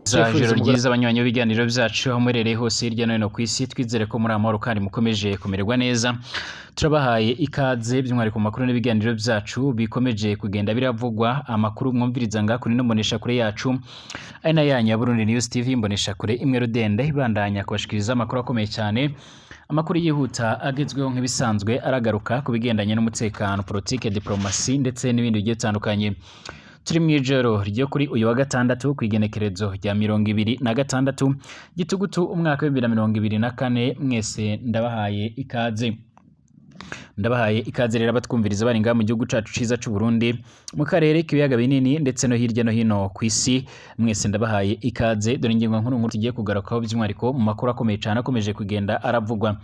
Ijoro ryiza abanywanyi b'ibiganiro byacu aho murereye hose hirya no hino ku isi twizere ko muri amahoro kandi mukomeje kumererwa neza. Turabahaye ikaze by'umwihariko makuru n'ibiganiro byacu bikomeje kugenda biravugwa, amakuru mwumviriza ngakuri no mbonesha kure yacu ari na yanyu ya Burundi News TV, mbonesha kure imwe rudende ibandanya kubashikiriza amakuru akomeye cyane, amakuru yihuta agezweho nk'ibisanzwe aragaruka ku bigendanye n'umutekano, politike, diplomasi ndetse n'ibindi bigiye bitandukanye. Turi mwijoro ryo kuri uyu wa gatandatu kwigenekerezo rya 26 Gitugutu umwaka wa 2024. Mwese ndabahaye ikaze rero abatwumviriza bari ngaha mu gihugu cacu ciza c'u Burundi, mu karere k'ibiyaga binini ndetse no hirya no hino ku isi. Mwese ndabahaye ikaze, dore ingingo nkuru tugiye kugarukaho by'umwihariko mu makuru akomeye cyane akomeje kugenda aravugwa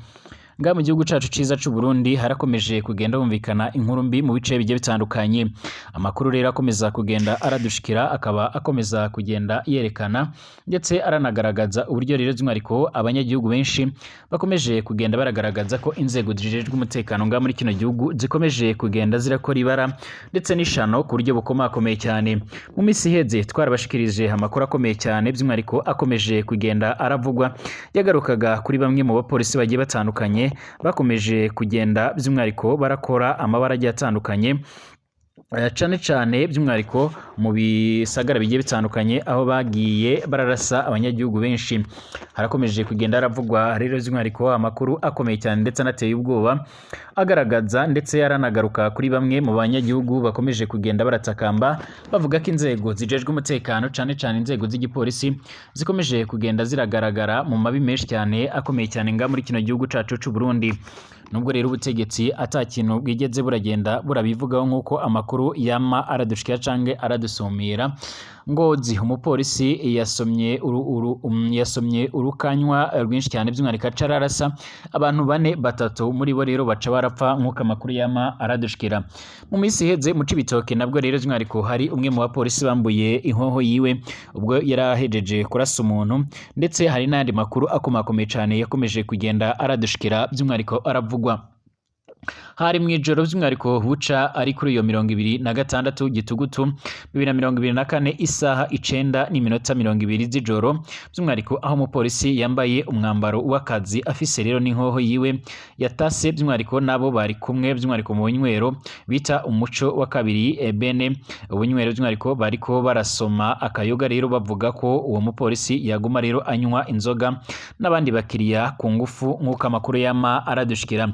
ngaha mu gihugu cacu ciza c'u Burundi. Harakomeje kugenda humvikana inkuru mbi mu bice bigiye bitandukanye. Amakuru rero akomeza kugenda aradushikira, akaba akomeza kugenda yerekana ndetse aranagaragaza uburyo rero by'umwihariko abanyagihugu benshi bakomeje kugenda baragaragaza ko inzego zijejwe umutekano ngaha muri kino gihugu zikomeje kugenda zirakora ibara ndetse n'ishano ku buryo bukomakomeye cyane. Mu minsi iheze twarabashikirije amakuru akomeye cyane by'umwihariko akomeje kugenda aravugwa, yagarukaga kuri bamwe mu bapolisi bagiye batandukanye bakomeje kugenda by'umwihariko barakora amabara agiye atandukanye, cyane by'umwihariko mu bisagara bigiye bitandukanye aho bagiye bararasa abanyagihugu benshi. Harakomeje kugenda haravugwa rero by'umwihariko amakuru akomeye cyane ndetse anateye ubwoba, agaragaza ndetse yaranagaruka kuri bamwe mu banyagihugu bakomeje kugenda baratakamba bavuga ko inzego zijejwe umutekano cyane inzego z'igipolisi zikomeje kugenda ziragaragara mu mabi menshi cyane akomeye cyane ngaha muri kino gihugu cacu c'u Burundi. Nubwo rero ubutegetsi atakintu bwigeze buragenda burabivugaho nk'uko amakuru yama aradushikira canke aradusumira. Ngozi umupolisi yasomye urukanywa rwinshi cyane by'umwihariko cararasa abantu 4 muri bo rero baca barapfa nk'uko amakuru yama aradushikira. Mu minsi iheze mu Cibitoke nabwo rero by'umwihariko hari umwe mu bapolisi bambuye inkoho yiwe ubwo yarahejeje kurasa umuntu, ndetse hari n'andi makuru akomakomeye cyane yakomeje kugenda aradushikira by'umwihariko aravugwa. Hari mwijoro by'umwihariko buca ari kuri iyo 26 Gitugutu 2024 isaha 9:20 z'ijoro by'umwihariko aho umupolisi yambaye umwambaro w'akazi afise rero n'inkoho yiwe yatase by'umwihariko nabo bari kumwe by'umwihariko mu bunywero bita umuco wa kabiri bene ubunywero by'umwihariko bariko barasoma akayoga rero bavuga ko uwo mupolisi yaguma rero anywa inzoga n'abandi bakiriya ku ngufu nk'uko amakuru yama aradushikira.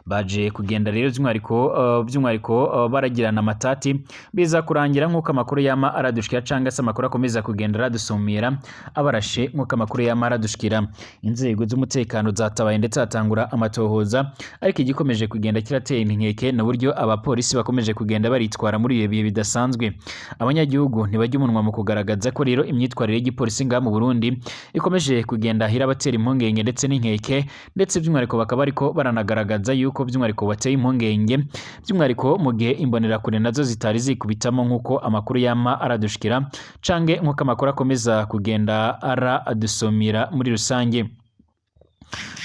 Baje kugenda rero by'umwihariko baragirana amatati, biza kurangira nk'uko amakuru yama aradushikira cyangwa se amakuru akomeza kugenda aradusumira abarashe nk'uko amakuru yama aradushikira. Inzego z'umutekano zatabaye ndetse hatangura amatohoza, ariko igikomeje kugenda kirateye inkeke n'uburyo abapolisi bakomeje kugenda baritwara muri iyo bihe bidasanzwe. Abanyagihugu ntibajya umunwa mu kugaragaza ko rero imyitwarire y'igipolisi ngaha mu Burundi ikomeje kugenda hirabatera impungenge ndetse n'inkeke, ndetse by'umwihariko bakaba ariko baranagaragaza yuko by'umwihariko bateye impungenge by'umwihariko mu gihe imbonerakure nazo zitari zikubitamo nk'uko amakuru yama aradushikira canke nk'uko amakuru akomeza kugenda aradusumira muri rusange.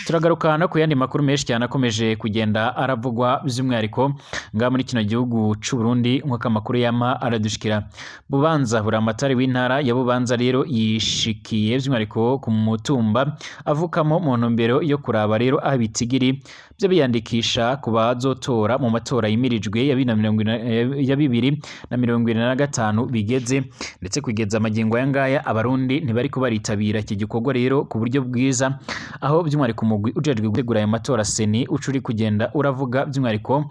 Turagaruka no ku yandi makuru menshi cyane akomeje kugenda aravugwa by'umwihariko ngaha muri kino gihugu c'u Burundi nk'uko amakuru yama aradushikira. Bubanza buramatari w'intara ya Bubanza rero yishikiye by'umwihariko ku mutumba avukamo mu ntumbero yo kuraba rero aho ibitigiri byo biyandikisha ku bazotora mu matora yimirijwe ya 2025 bigeze, ndetse kugeza amagingo aya ngaya abarundi ntibariko baritabira iki gikorwa rero ku buryo bwiza, aho by'umwihariko umugwi ujejwe gutegura aya matora seni ucuri kugenda uravuga by'umwihariko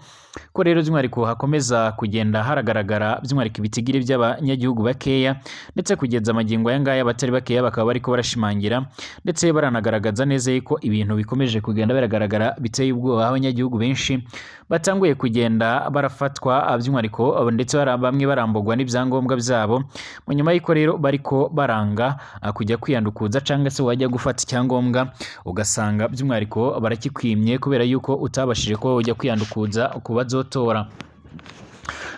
ko rero by'umwihariko hakomeza kugenda haragaragara by'umwihariko ibitigiri by'abanyagihugu bakeya, ndetse kugeza amagingo aya ngaya batari bakeya bakaba bariko barashimangira ndetse baranagaragaza neza yuko ibintu bikomeje kugenda biragaragara biteye ubwoba. Abanyagihugu benshi batanguye kugenda barafatwa by'umwihariko ndetse bamwe barambogwa n'ibyangombwa byabo, mu nyuma y'iko rero bariko baranga kujya kwiyandukuza cyangwa se wajya gufata icyangombwa ugasanga by'umwihariko barakikwimye kubera yuko utabashije ko ujya kwiyandukuza ku bazotora.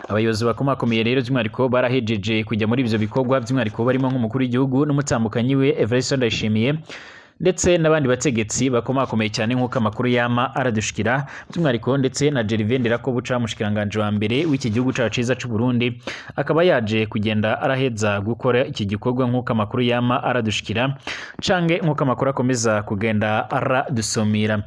Abayobozi bakomakomeye rero by'umwihariko barahejeje kujya muri ivyo bikorwa by'umwihariko barimo nk'umukuru w'igihugu n'umutambukanyi we Evariste Ndayishimiye ndetse n'abandi bategetsi bakomakomeye cyane nk'uko amakuru yama aradushikira by'umwihariko ndetse na Gervais Ndirakobuca mushikiranganje wa mbere w'iki gihugu cacu ciza c'u Burundi akaba yaje kugenda araheza gukora iki gikorwa nk'uko amakuru yama aradushikira cange nk'uko amakuru akomeza kugenda aradusomira.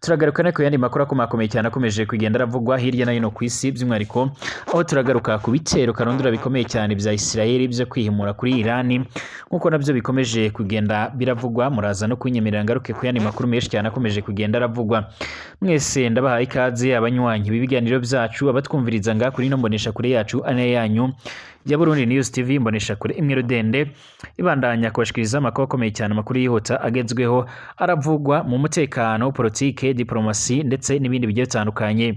Turagaruka no ku yandi makuru akomakomeye cyane akomeje kugenda aravugwa hirya no hino ku isi by'umwihariko aho turagaruka ku bitero karondura bikomeye cyane bya Israel byo kwihimura kuri Iran nk'uko nabyo bikomeje kugenda biravugwa. Muraza no kunyemerera ngaruke ku yandi makuru menshi cyane akomeje kugenda aravugwa. Mwese ndabahaye ikaze abanywanyi bibiganiro byacu abatwumviriza nga kuri no mbonesha kure yacu ane yanyu ya Burundi News TV mbonesha kure imwe rudende ibandanya kubashikiriza amakuru akomeye cyane amakuru yihuta agezweho aravugwa mu mutekano, politike, diplomasi ndetse n'ibindi bigiye bitandukanye.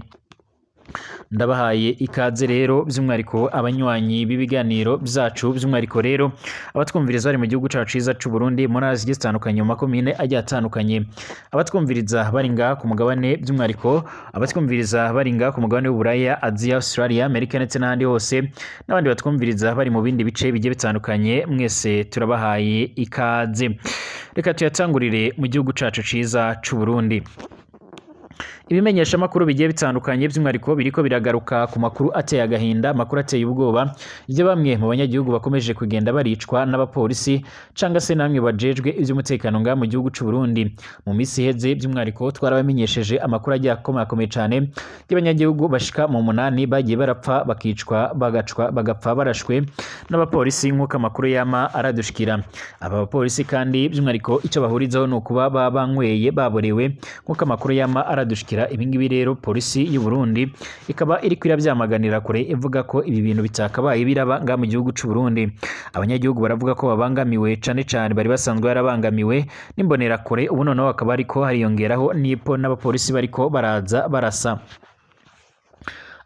Ndabahaye ikaze rero by'umwihariko abanywanyi bibiganiro byacu by'umwihariko rero abatwumviriza bari mu gihugu cacu ciza c'u Burundi mu ntara zigiye zitandukanye mu makomine agiye atandukanye, abatwumviriza bari nga ku mugabane by'umwihariko abatwumviriza bari nga ku mugabane w'Uburaya, Aziya, Australia, Amerika ndetse n'ahandi hose n'abandi batwumviriza bari mu bindi bice bigiye bitandukanye, mwese turabahaye ikaze. Reka tuyatangurire mu gihugu cacu ciza c'u Burundi. Ibimenyesha makuru bigiye bitandukanye by'umwihariko biriko biragaruka ku makuru ateye agahinda, makuru ateye ubwoba ibyo bamwe mu banyagihugu bakomeje kugenda baricwa n'abapolisi canga se namwe bajejwe iby'umutekano nga mu gihugu c'u Burundi. Mu misi heze by'umwihariko twarabamenyesheje amakuru agiye akomakomeye cyane y'abanyagihugu bashika mu 8 bagiye barapfa bakicwa bagapfa barashwe n'abapolisi nk'uko amakuru yama aradushikira. Aba bapolisi kandi by'umwihariko icyo bahurizaho no kuba banyweye baborewe nk'uko amakuru yama aradushikira. Ibingibi rero polisi y'u Burundi ikaba iri kwirabyamaganira kure ivuga ko ibi bintu bitakabaye biraba nga mu gihugu c'u Burundi. Abanyagihugu baravuga ko babangamiwe cane cane, bari basanzwe yarabangamiwe n'imbonera kure, ubu noneho akaba ariko hariyongeraho nipo n'abapolisi bariko baraza barasa.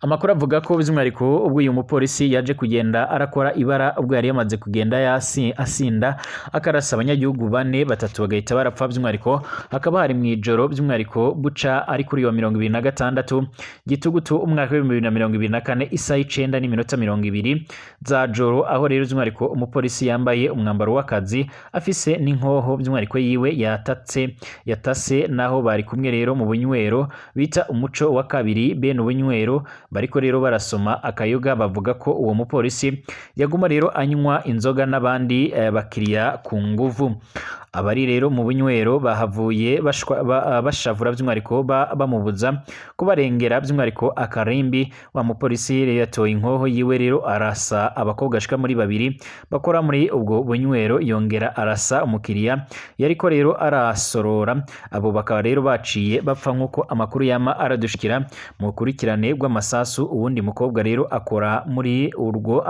Amakuru avuga ko by'umwihariko ubwo uyu mupolisi yaje kugenda arakora ibara ubwo yari yamaze kugenda asinda akarasa abanyagihugu 4 batatu bagahita barapfa by'umwihariko hakaba hari mu ijoro by'umwihariko buca ari kuri 26 gitugutu umwaka wa 2024 isaha 9:20 za joro, aho rero by'umwihariko umupolisi yambaye umwambaro w'akazi afise n'inkoho by'umwihariko yiwe yatase naho bari kumwe rero mu bunywero bita umuco wa kabiri bene ubunywero bariko rero barasoma akayoga. Bavuga ko uwo mupolisi yaguma rero anywa inzoga n'abandi bakiriya ku nguvu. Abari rero mu bunywero bahavuye bashavura by'umwihariko bamubuza kubarengera by'umwihariko akarimbi. Wa mupolisi rero yatoye inkoho yiwe rero arasa abakobwa ashika muri 2 bakora muri ubwo bunywero, yongera arasa umukiriya yariko rero arasorora. Abo bakaba rero baciye bapfa nk'uko amakuru yama aradushikira mu kurikirane rw'amasasu. Uwundi mukobwa rero akora muri urwo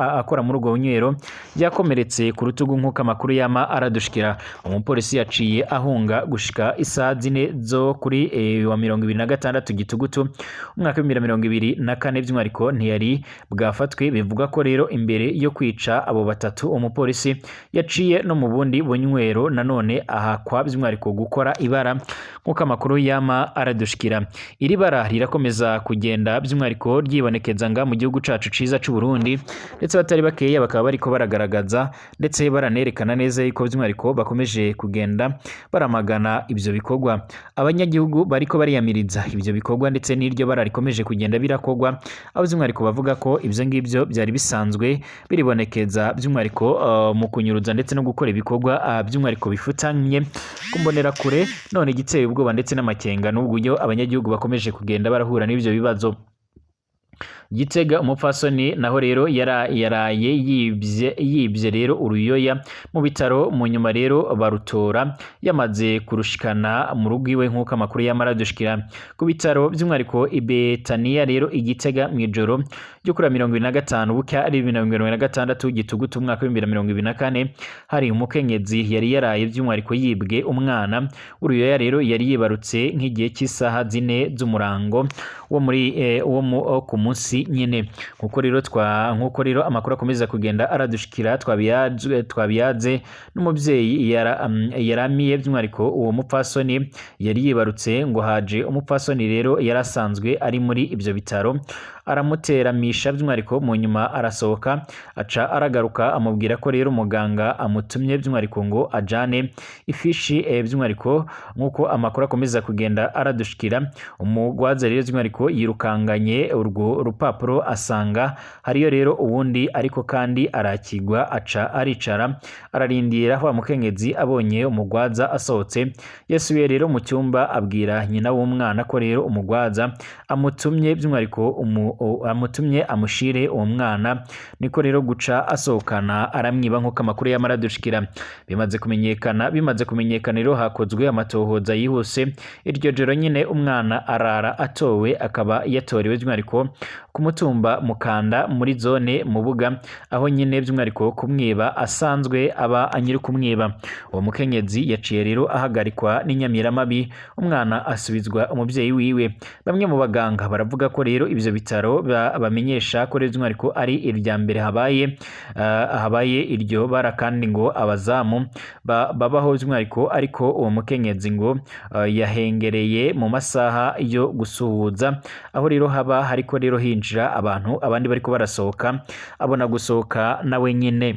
bunywero yakomeretse ku rutugu nk'uko amakuru yama aradushikira. Umupolisi yaciye ahunga gushika isaha 4 zo kuri wa 26 gitugutu umwaka wa 2024 by'umwihariko ntiyari bwafatwe. Bivuga ko rero imbere yo kwica abo batatu umupolisi yaciye no mu bundi bunywero nanone ahakwa by'umwihariko gukora ibara nk'uko amakuru yama aradushikira. Iri bara rirakomeza kugenda by'umwihariko ryibonekeza nga mu gihugu cacu ciza c'u Burundi, ndetse batari bakeya bakaba bariko baragaragaza ndetse baranerekana neza yuko by'umwihariko bakomeje kugenda baramagana ivyo bikorwa. Abanyagihugu bariko bariyamiriza ivyo bikorwa ndetse n'iryo bara rikomeje kugenda birakogwa, aho by'umwihariko bavuga ko ivyo ngivyo byari bisanzwe biribonekeza by'umwihariko mu kunyuruza ndetse no gukora ibikorwa by'umwihariko bifutanye kumbonera kure, none giteye ubwoba ndetse n'amakenga n'ubwo abanyagihugu bakomeje kugenda barahura n'ivyo bibazo. Gitega umupfasoni naho rero yaraye yibye rero uruyoya mu bitaro, mu nyuma rero barutora yamaze kurushikana mu rugo iwe nk'uko amakuru y'amaradushikira ku bitaro by'umwihariko Ibetaniya rero Igitega mu ijoro ryo kuri 25 buka ari 2026 gitugutu umwaka wa 2024 hari umukenyezi yari yaraye by'umwihariko yibwe umwana uruyoya rero yari yibarutse nk'igihe cy'isaha 4 z'umurango wo muri ku munsi mukenyezi nyene nkuko rero amakuru akomeza kugenda aradushikira twabiyaze n'umuvyeyi yaramiye by'umwariko uwo mupfasoni yari yibarutse ngo haje umupfasoni rero yarasanzwe ari muri ibyo bitaro aramuteramisha by'umwariko mu nyuma arasohoka aca aragaruka amubwira ko rero muganga amutumye by'umwariko ngo ajane ifishi by'umwariko nkuko amakuru akomeza kugenda aradushikira umugwaza rero by'umwariko yirukanganye urwo rupapuro asanga hariyo rero uwundi ariko kandi arakigwa aca aricara ararindira wa mukenyezi abonye umugwaza asohotse yasubiye rero mu cyumba abwira nyina w'umwana ko rero umugwaza amutumye by'umwariko amutumye amushire uwo mwana niko rero guca asohokana aramwiba nk'uko amakuru y'amaradushikira bimaze kumenyekana rero hakozwe amatohoza yihuse iryo joro nyine umwana arara atowe akaba yatorewe by'umwariko ku mutumba Mukanda muri zone Mubuga aho nyine by'umwariko kumwiba asanzwe aba anyiri kumwiba uwo mukenyezi yaciye rero ahagarikwa n'inyamiramabi umwana asubizwa umubyeyi wiwe bamwe mu baganga baravuga ko rero ivyo bitaro bamenyesha ko rero by'umwariko ari irya mbere habaye iryo bara kandi ngo abazamu babaho by'umwariko ariko uwo mukenyezi ngo yahengereye mu masaha yo gusuhuza aho rero haba hariko rero hinjira abantu abandi bariko barasohoka abona gusohoka nawe nyine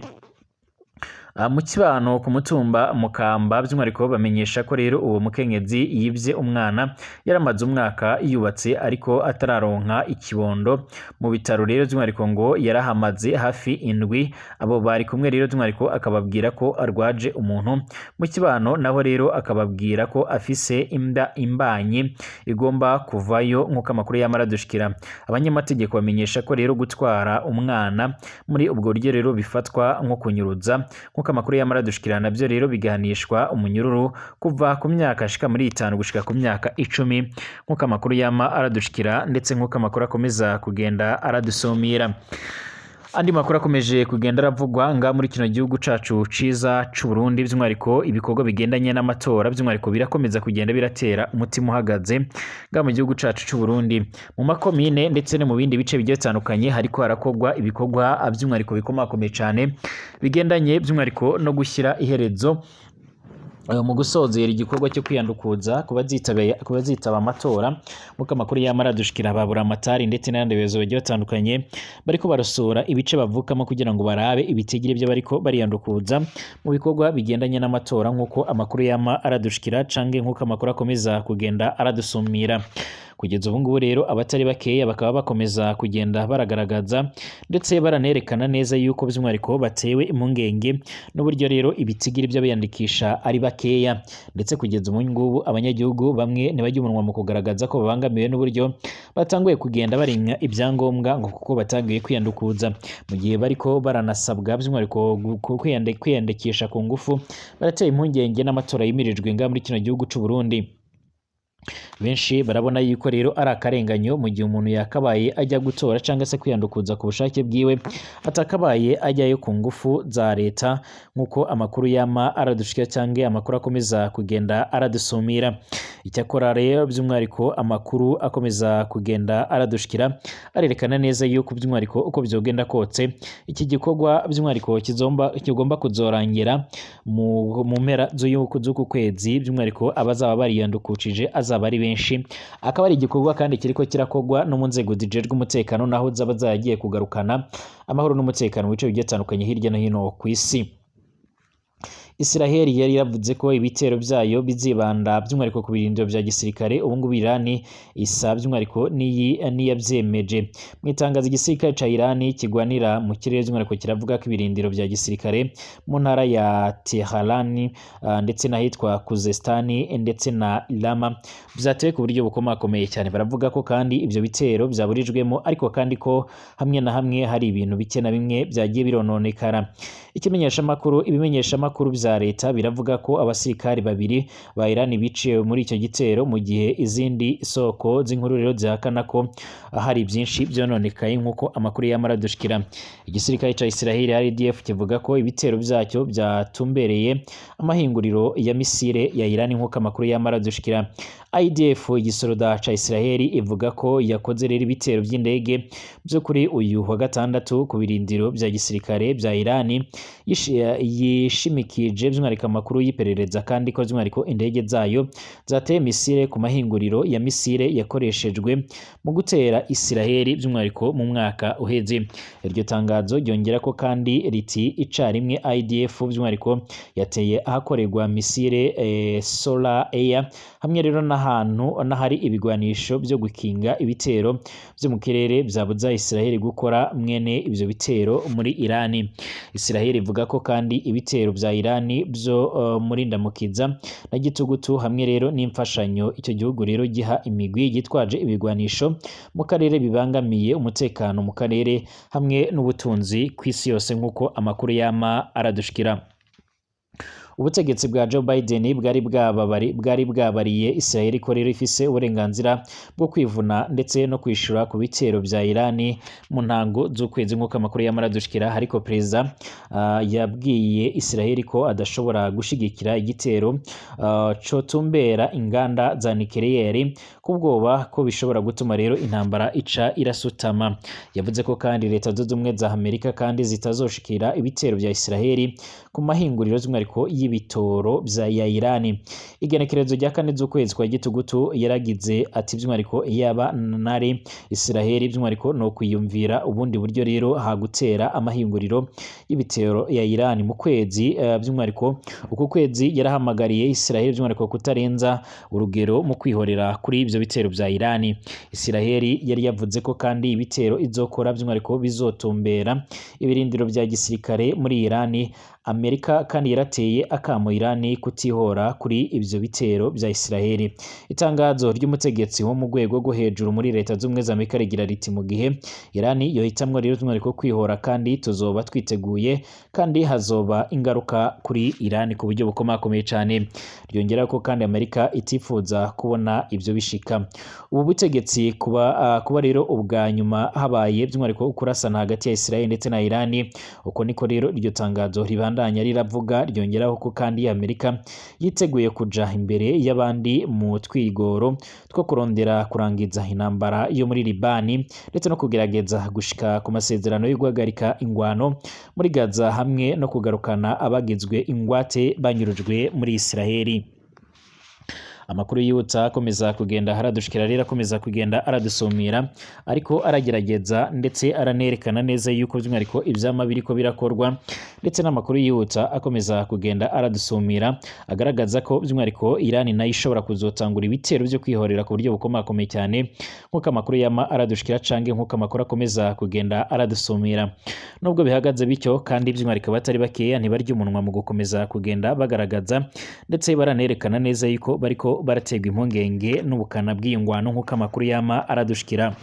mu kibano ku mutumba Mukamba by'umwariko bamenyesha ko rero uwo mukenyezi yibye umwana yaramaze umwaka yubatse ariko atararonka ikibondo mu bitaro rero by'umwariko ngo yarahamaze hafi indwi abo bari kumwe rero by'umwariko akababwira ko arwaje umuntu mu kibano naho rero akababwira ko afise imbanyi igomba kuvayo nk'uko amakuru y'amaradushikira abanyamategeko bamenyesha ko rero gutwara umwana muri ubwo buryo rero bifatwa nko kunyuruza amakuru y'amaradushikira nabyo rero biganishwa umunyururu kuva ku myaka ashika muri 5 gushika ku myaka 10 nk'uko amakuru y'ama aradushikira ndetse nk'uko amakuru akomeza kugenda aradusomira andi makuru akomeje kugenda aravugwa nga muri kino gihugu cacu ciza c'u Burundi by'umwariko ibikorwa bigendanye n'amatora by'umwariko birakomeza kugenda biratera umutima uhagaze nga mu gihugu cacu c'u Burundi mu makomine ndetse no mu bindi bice bigiye bitandukanye hariko harakogwa ibikorwa by'umwariko bikomakomeye cyane bigendanye by'umwariko no gushyira iherezo mu gusozera igikorwa cyo kwiyandukuza kubazitaba amatora muko amakuru y'amaradushikira babura amatari ndetse n'andi bezo bagiye batandukanye bariko barasura ibice bavukamo kugira ngo barabe ibitigire byo bariko bariyandukuza mu bikorwa bigendanye n'amatora nkuko amakuru y'ama aradushikira cange nkuko amakuru akomeza kugenda aradusumira kugeza ubu ngubu rero abatari bakeya bakaba bakomeza kugenda baragaragaza ndetse baranerekana neza yuko by'umwariko batewe impungenge n'uburyo rero ibitigiri by'abayandikisha ari bakeya ndetse kugeza ubu ngubu abanyagihugu bamwe ntibajya umunwa mu kugaragaza ko babangamiwe n'uburyo batanguye kugenda barimwa ibyangombwa ngo kuko batangiye kwiyandukuza mu gihe bariko baranasabwa by'umwariko kwiyandikisha ku ngufu barateye impungenge n'amatora yimirijwe nga muri kino gihugu c'u Burundi benshi barabona yuko rero ari akarenganyo mu gihe umuntu yakabaye ajya gutora cyangwa se kwiyandukuza ku bushake bwiwe atakabaye ajyayo ku ngufu za leta nk'uko amakuru y'ama aradushikira cyangwa amakuru akomeza kugenda aradusumira icyakora rero by'umwariko amakuru akomeza kugenda aradushikira arerekana neza yuko by'umwariko uko byogenda kotse iki gikorwa by'umwariko kigomba kuzorangira mu mpera z'uku kwezi by'umwariko abazaba bariyandukukije azaba ari benshi akaba ari igikorwa kandi kiriko kirakogwa no mu nzego zijejwe umutekano naho zaba zagiye kugarukana amahoro n'umutekano wice bigiye bitandukanye hirya no hino ku isi Israel yari yavuze ko ibitero byayo bizibanda by'umwariko ku birindiro bya gisirikare ubu ngubu Irani isa by'umwariko niyabyemeje mu itangazo igisirikare ca Irani kigwanira mu kirere by'umwariko kiravuga ko ibirindiro bya gisirikare mu ntara ya Tehran ndetse n'ahitwa Khuzestani ndetse na Lama byatewe ku buryo bukomakomeye cyane baravuga ko kandi ibyo bitero byaburijwemo ariko kandi ko hamwe na hamwe hari ibintu bike na bimwe byagiye birononekara ibimenyesha makuru bya leta biravuga ko abasirikari babiri ba Iran biciye muri icyo gitero mu gihe izindi soko z'inkuru rero zihakana ko hari byinshi byononekaye nk'uko amakuru y'amaradushikira igisirikare ca Israel RDF kivuga ko ibitero byacyo byatumbereye amahinguriro ya misile ya Iran nk'uko amakuru y'amaradushikira IDF igisoroda ca Israeli ivuga ko yakoze rero ibitero by'indege byo kuri uyu wa gatandatu ku birindiro bya gisirikare bya Irani yishimikije by'umwihariko amakuru y'iperereza kandi ko by'umwihariko indege zayo zateye misile ku mahinguriro ya misile yakoreshejwe mu gutera Israeli by'umwihariko mu mwaka uheze. Iryo tangazo ryongera ko kandi riti icarimwe IDF by'umwihariko yateye ahakorerwa misile solar air hamwe rero n'ahantu n'ahari ibigwanisho byo gukinga ibitero byo mu kirere byabuza Israeli gukora mwene ibyo bitero muri Irani. Israeli ivuga ko kandi ibitero bya Irani byo muri ndamukiza na gitugutu hamwe rero n'imfashanyo icyo gihugu rero giha imigwi yitwaje ibigwanisho mu karere bibangamiye umutekano mu karere hamwe n'ubutunzi kw'isi yose nk'uko amakuru yama aradushikira. Ubutegetsi bwa Joe Biden bwari bwabariye Israeli ko rero ifise uburenganzira bwo kwivuna ndetse no kwishura ku bitero bya Irani mu ntango z'ukwezi nk'uko amakuru y'amaradushikira, ariko perezida yabwiye Israeli ko adashobora gushigikira igitero cotumbera inganda za nucleaire kubwoba ko bishobora gutuma rero intambara ica irasutama. Yavuze ko kandi leta zunze ubumwe za Amerika kandi zitazoshikira ibitero bya Israeli ku mahinguriro by'umwihariko y'ibitoro ya Irani. Igenekerezo rya kane z'ukwezi kwa gitugutu yaragize ati by'umwihariko yaba nari Israeli by'umwihariko no kwiyumvira ubundi buryo rero hagutera amahinguriro y'ibitero ya Irani mu kwezi by'umwihariko uko kwezi yarahamagariye Israeli by'umwihariko kutarenza urugero mu kwihorera kuri ibyo bitero bya Irani. Israeli yari yavuze ko kandi ibitero izokora by'umwihariko bizotumbera ibirindiro bya gisirikare muri Irani. Amerika kandi yarateye akamo Irani kutihora kuri ibyo bitero bya Israeli. Itangazo ry'umutegetsi wo mu rwego rwo hejuru muri leta z'ubumwe za Amerika rigira riti mu gihe Irani yohitamwo rero by'umwihariko kwihora kandi tuzoba twiteguye kandi hazoba ingaruka kuri Irani ku buryo bukomakomeye cyane. Ryongera ko kandi Amerika itifuza kubona ibyo bishika. Ubu butegetsi kuba rero ubwa nyuma habaye by'umwihariko kurasana hagati ya Israeli ndetse na Irani, uko niko rero iryo tangazo ribandanya riravuga. Ryongeraho ko kandi Amerika yiteguye kuja imbere y'abandi mu twigoro two kurondera kurangiza intambara yo muri Libani ndetse no kugerageza gushika ku masezerano yo guhagarika ingwano muri Gaza hamwe no kugarukana abagizwe ingwate banyurujwe muri Israeli. Amakuru yibutsa akomeza kugenda haradushikira rero akomeza kugenda aradusumira ariko aragerageza ndetse aranerekana neza yuko by'umwihariko ivyama biriko birakorwa, ndetse n'amakuru yibutsa akomeza kugenda aradusumira agaragaza ko by'umwihariko Irani nayo ishobora kuzotangura ibitero byo kwihorera ku buryo bukomakomeye cyane nk'uko amakuru yama aradushikira cange nk'uko amakuru akomeza kugenda aradusumira. Nubwo bihagaze bityo kandi by'umwihariko batari bakeya ntibarya umunwa mu gukomeza kugenda bagaragaza ndetse baranerekana neza yuko bariko barategwa impungenge n'ubukana bw'ingwano nk'uko amakuru yama aradushikira.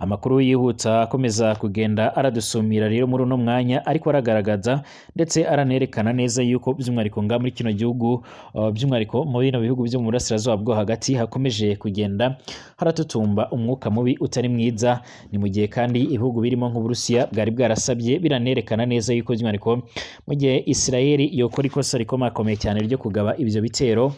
Amakuru yihutsa akomeza kugenda aradusumira rero muri uno mwanya ariko aragaragaza ndetse aranerekana neza yuko by'umwihariko nga muri kino gihugu by'umwihariko mu bino bihugu byo mu burasirazuba bwo hagati hakomeje kugenda haratutumba umwuka mubi utari mwiza. Ni mu gihe kandi ibihugu birimo nk'Uburusiya bwari bwarasabye biranerekana neza yuko by'umwihariko mu gihe Israeli yokora ikosa rikomakomeye cyane ryo kugaba ibyo bitero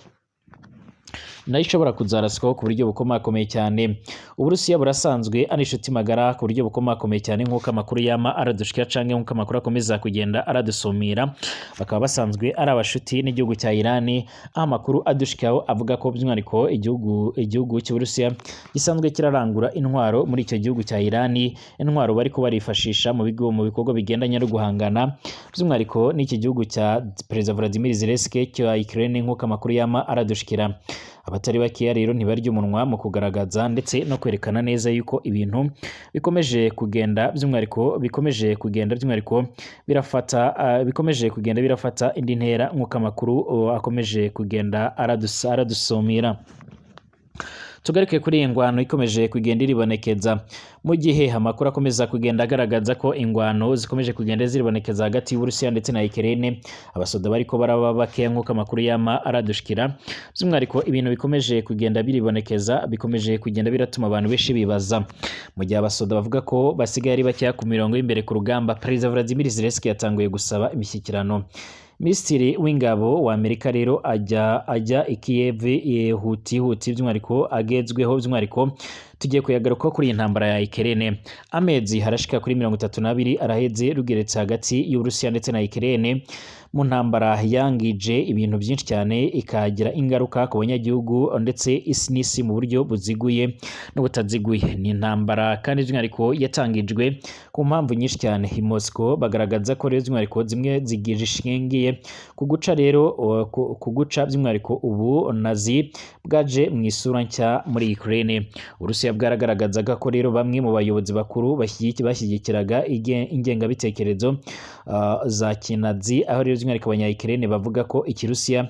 nayo ishobora kuzaraswaho ku buryo bukomakomeye cyane. Uburusiya burasanzwe ari inshuti magara ku buryo bukomakomeye cyane nk'uko amakuru yama aradushikira canke nk'uko amakuru akomeza kugenda aradusumira. Bakaba basanzwe ari abashuti n'igihugu cya Irani, aho amakuru adushikaho avuga ko by'umwihariko igihugu cy'Uburusiya gisanzwe kirarangura intwaro muri icyo gihugu cya Irani, intwaro bariko barifashisha mu bikorwa bigendanye no guhangana by'umwihariko n'iki gihugu cya Perezida Vladimir Zelensky cya Ukraine nk'uko amakuru yama aradushikira. Abatari bakeya rero ntibarya umunwa mu kugaragaza ndetse no kwerekana neza yuko ibintu bikomeje kugenda by'umwihariko birafata indi ntera nk'uko amakuru akomeje kugenda aradusumira. Tugaruke kuri ingwano ikomeje kugenda iribonekeza mu gihe amakuru akomeza kugenda agaragaza ko ingwano zikomeje kugenda ziribonekeza hagati y'Uburusiya ndetse na Ukraine. Abasoda bariko baraba bakeya nk'uko amakuru yama aradushikira, by'umwihariko ibintu bikomeje kugenda biribonekeza bikomeje kugenda biratuma abantu benshi bibaza. Mu gihe abasoda bavuga ko basigaye ari bakeya ku mirongo y'imbere ku rugamba, Perezida Vladimir Zelensky yatanguye gusaba imishyikirano. Minisitiri w'ingabo wa Amerika rero ajya i Kiev huti by'umwihariko agezweho by'umwihariko tugiye kuyagaruka kuri iyi ntambara ya Ukraine. Amezi harashika kuri 32 araheze rugeretse hagati y'Uburusiya ndetse na Ukraine mu ntambara yangije ibintu byinshi cyane ikagira ingaruka ku banyagihugu ndetse isi n'isi mu buryo buziguye n'ubutaziguye. Ni intambara kandi by'umwihariko yatangijwe ku mpamvu nyinshi cyane. I Moscow bagaragaza ko rero by'umwihariko zimwe zigije ishingiye kuguca by'umwihariko ubu nazi bwaje mu isura nshya muri Ukraine. Urusiya bwaragaragazaga ko rero bamwe mu bayobozi bakuru bashyigikiraga ingengabitekerezo za kinazi, aho rero by'umwihariko abanya-Ukraine bavuga ko Ikirusiya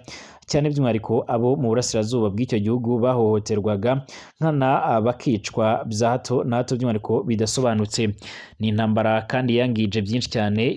cyane by'umwihariko abo mu burasirazuba bw'icyo gihugu bahohoterwaga nkana bakicwa bya hato na hato by'umwihariko bidasobanutse. Ni intambara kandi yangije byinshi cyane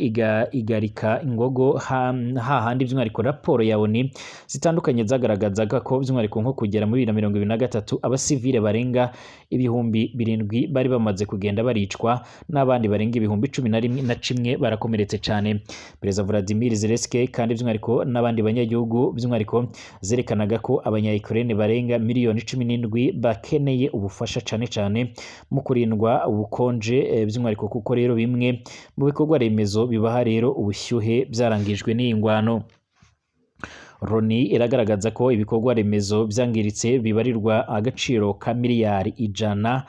igarika ingogo hahandi by'umwihariko raporo ya ONU zitandukanye zagaragazaga ko by'umwihariko nko kugera muri 2023 abasivile barenga ibihumbi 7 bari bamaze kugenda baricwa n'abandi barenga ibihumbi 11 barakomeretse cyane. Perezida Vladimir Zelensky kandi by'umwihariko n'abandi banyagihugu by'umwihariko zerekanaga ko abanya-Ukraine barenga miliyoni 17 bakeneye ubufasha cyane mu kurindwa ubukonje by'umwihariko kuko rero bimwe mu bikorwa remezo bibaha rero ubushyuhe byarangijwe n'iyi ngwano. Loni iragaragaza ko ibikorwa remezo byangiritse bibarirwa agaciro ka miliyari 100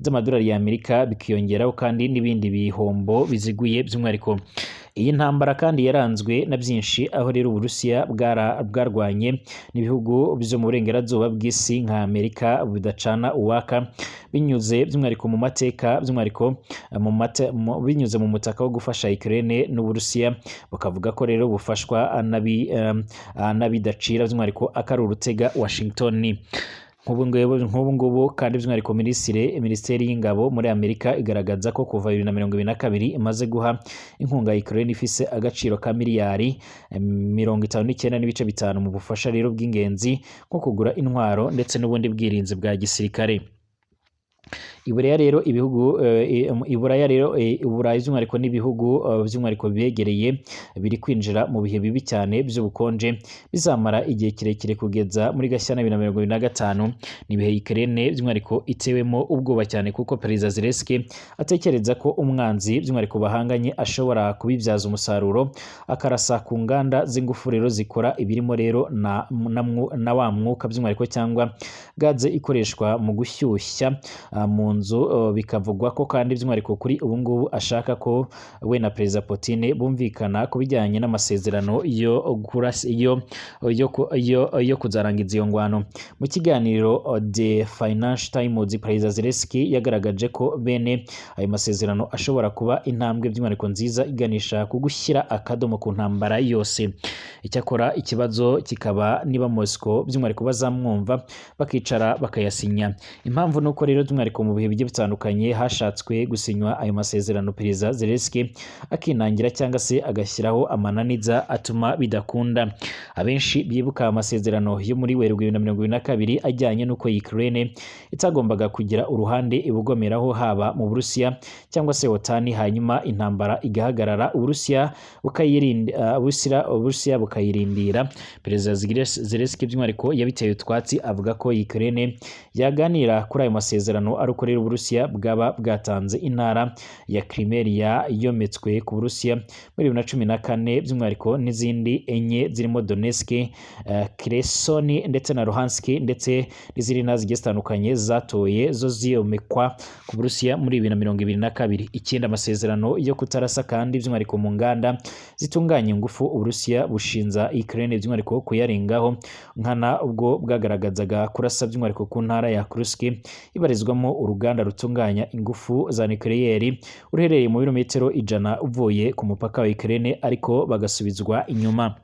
z'amadolari y'Amerika bikiyongeraho kandi n'ibindi bihombo biziguye by'umwihariko. Iyi ntambara kandi yaranzwe na byinshi, aho rero Uburusiya bwarwanye n'ibihugu byo mu burengerazuba bw'isi nka Amerika budacana uwaka binyuze by'umwihariko mu mateka by'umwihariko binyuze mu mutaka wo gufasha Ukraine n'Uburusiya bakavuga ko rero bufashwa n'abidacira by'umwihariko akari urutega Washington. Nk'ubu ngubu kandi by'umwihariko minisiteri y'ingabo muri Amerika igaragaza ko kuva 2022 imaze guha inkunga Ukraine ifise agaciro ka miliyari 59.5 mu bufasha rero bw'ingenzi nko kugura intwaro ndetse n'ubundi bwirinzi bwa gisirikare. Iburaya rero Uburayi by'umwihariko n'ibihugu by'umwihariko bibegereye biri kwinjira mu bihe bibi cyane by'ubukonje bizamara igihe kirekire kugeza muri Gashyantare 2025. Nibihe Ukraine by'umwihariko itewemo ubwoba cyane kuko Perezida Zelensky atekereza ko umwanzi by'umwihariko bahanganye ashobora kubibyaza umusaruro akarasa ku nganda z'ingufu rero zikora ibirimo rero na wa mwuka by'umwihariko cyangwa gaze ikoreshwa mu gushyushya mu nzu. Bikavugwa ko kandi by'umwihariko kuri ubu ngubu ashaka ko we na Perezida Putin bumvikana ku bijyanye n'amasezerano yo kuzarangiza iyo ngwano. Mu kiganiro The Financial Times, Perezida Zelensky yagaragaje ko bene ayo masezerano ashobora kuba intambwe by'umwihariko nziza iganisha ku gushyira akadomo ku ntambara yose. Icyakora ikibazo kikaba niba Moscow by'umwihariko bazamwumva bakicara bakayasinya. Impamvu nuko rero by'umwihariko mu bihe bigiye bitandukanye hashatswe gusinywa ayo masezerano, Perezida Zelensky akinangira cyangwa se agashyiraho amananiza atuma bidakunda. Abenshi bibuka amasezerano yo muri Werurwe 2022 ajyanye n'uko Ukraine itagombaga kugira uruhande ibugomeraho haba mu Burusiya cyangwa se OTAN, hanyuma intambara igahagarara Uburusiya bukayirindira. Perezida Zelensky by'umwihariko yabiteye utwatsi avuga ko Ukraine yaganira kuri ayo masezerano ari uko rero Uburusiya bwaba bwatanze intara ya Crimea yometswe ku Burusiya muri 2014 by'umwihariko n'izindi enye zirimo Donetsk, Kherson ndetse na Luhansk ndetse n'izindi ntara zigiye zitandukanye zatoye zo ziyomekwa ku Burusiya muri 2022. Ikindi amasezerano yo kutarasa kandi by'umwihariko mu nganda zitunganya ingufu Uburusiya bushinza Ukraine by'umwihariko kuyarengaho nkana ubwo bwagaragazaga kurasa by'umwihariko ku ntara ya Kursk ibarizwamo uruganda rutunganya ingufu za nucleaire uruherereye mu birometero 100 uvuye ku mupaka wa Ukraine, ariko bagasubizwa inyuma.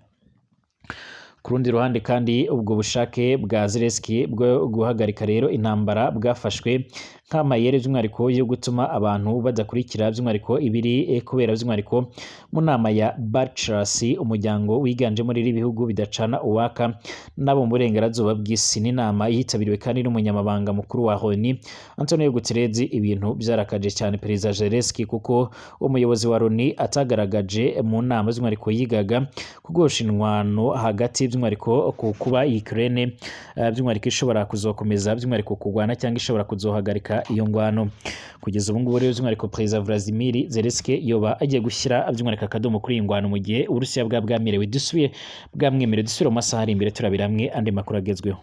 Ku rundi ruhande kandi ubwo bushake bwa Zelensky bwo guhagarika rero intambara bwafashwe nk'amayeri by'umwihariko yo gutuma abantu badakurikira by'umwihariko ibiri kubera by'umwihariko mu nama ya Barclays umuryango wiganje muri ibi bihugu bidacana uwaka nabo mu burengerazuba bw'isi. N'inama yitabiriwe kandi n'umunyamabanga mukuru wa ONU Antonio Guterres. Ibintu byarakaje cyane Perezida Zelensky kuko umuyobozi wa ONU atagaragaje mu nama by'umwihariko yigaga kugosha intwano hagati by'umwihariko ku kuba Ukraine by'umwihariko ishobora kuzokomeza by'umwihariko kugwana cyangwa ishobora kuzohagarika iyo ngwano. Kugeza ubu ngubu rero by'umwihariko Perezida Vladimir Zelensky yoba agiye gushyira by'umwihariko akadomo kuri iyi ngwano mu gihe Uburusiya bwamwemerewe dusubire mu masaha ari imbere turabira hamwe andi makuru agezweho.